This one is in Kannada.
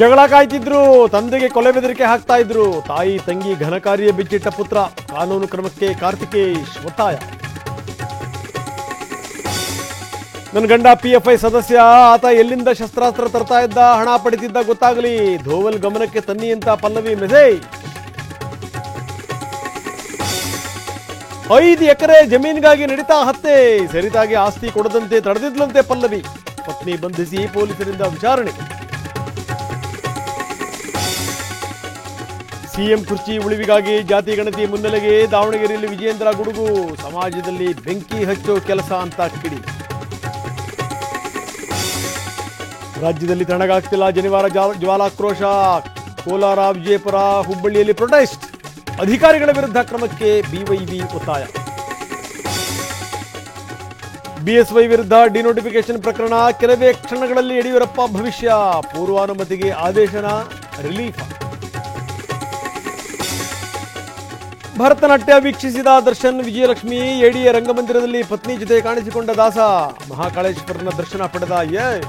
ಜಗಳ ಕಾಯ್ತಿದ್ರು, ತಂದೆಗೆ ಕೊಲೆ ಬೆದರಿಕೆ ಹಾಕ್ತಾ ಇದ್ರು. ತಾಯಿ ತಂಗಿ ಘನಕಾರ್ಯ ಬಿಚ್ಚಿಟ್ಟ ಪುತ್ರ, ಕಾನೂನು ಕ್ರಮಕ್ಕೆ ಕಾರ್ತಿಕೇಶ್ ಒತ್ತಾಯ. ನನ್ನ ಗಂಡ PFI ಸದಸ್ಯ, ಆತ ಎಲ್ಲಿಂದ ಶಸ್ತ್ರಾಸ್ತ್ರ ತರ್ತಾ ಇದ್ದ, ಹಣ ಪಡಿತಿದ್ದ ಗೊತ್ತಾಗಲಿ, ಧೋವಲ್ ಗಮನಕ್ಕೆ ತನ್ನಿ ಅಂತ ಪಲ್ಲವಿ ಮೆಸೇಜ್. 5 ಎಕರೆ ಜಮೀನಿಗಾಗಿ ನಡೀತಾ ಹತ್ಯೆ, ಸರಿತಾಗಿ ಆಸ್ತಿ ಕೊಡದಂತೆ ತಡೆದಿದ್ಲಂತೆ ಪಲ್ಲವಿ. ಪತ್ನಿ ಬಂಧಿಸಿ ಪೊಲೀಸರಿಂದ ವಿಚಾರಣೆ. ಸಿಎಂ ಕುರ್ಚಿ ಉಳಿವಿಗಾಗಿ ಜಾತಿ ಗಣತಿ ಮುನ್ನೆಲೆಗೆ ದಾವಣಗೆರೆಯಲ್ಲಿ ವಿಜಯೇಂದ್ರ ಗುಡುಗು, ಸಮಾಜದಲ್ಲಿ ಬೆಂಕಿ ಹಚ್ಚೋ ಕೆಲಸ ಅಂತ ಕಿಡಿ. ರಾಜ್ಯದಲ್ಲಿ ತಣ್ಣಗಾಗ್ತಿಲ್ಲ, ಜನಿವಾರ ಜ್ವಾಲಾಕ್ರೋಶ, ಕೋಲಾರ, ವಿಜಯಪುರ, ಹುಬ್ಬಳ್ಳಿಯಲ್ಲಿ ಪ್ರೊಟೆಸ್ಟ್, ಅಧಿಕಾರಿಗಳ ವಿರುದ್ಧ ಕ್ರಮಕ್ಕೆ BYV ಒತ್ತಾಯ. BSY ವಿರುದ್ಧ ಡಿನೋಟಿಫಿಕೇಶನ್ ಪ್ರಕರಣ, ಕೆಲವೇ ಕ್ಷಣಗಳಲ್ಲಿ ಯಡಿಯೂರಪ್ಪ ಭವಿಷ್ಯ, ಪೂರ್ವಾನುಮತಿಗೆ ಆದೇಶನ ರಿಲೀಫ್. ಭರತನಾಟ್ಯ ವೀಕ್ಷಿಸಿದ ದರ್ಶನ್, ವಿಜಯಲಕ್ಷ್ಮಿ, ಎಡಿಎ ರಂಗಮಂದಿರದಲ್ಲಿ ಪತ್ನಿ ಜೊತೆ ಕಾಣಿಸಿಕೊಂಡ ದಾಸ, ಮಹಾಕಾಳೇಶ್ವರನ ದರ್ಶನ ಪಡೆದ ಯಶ್.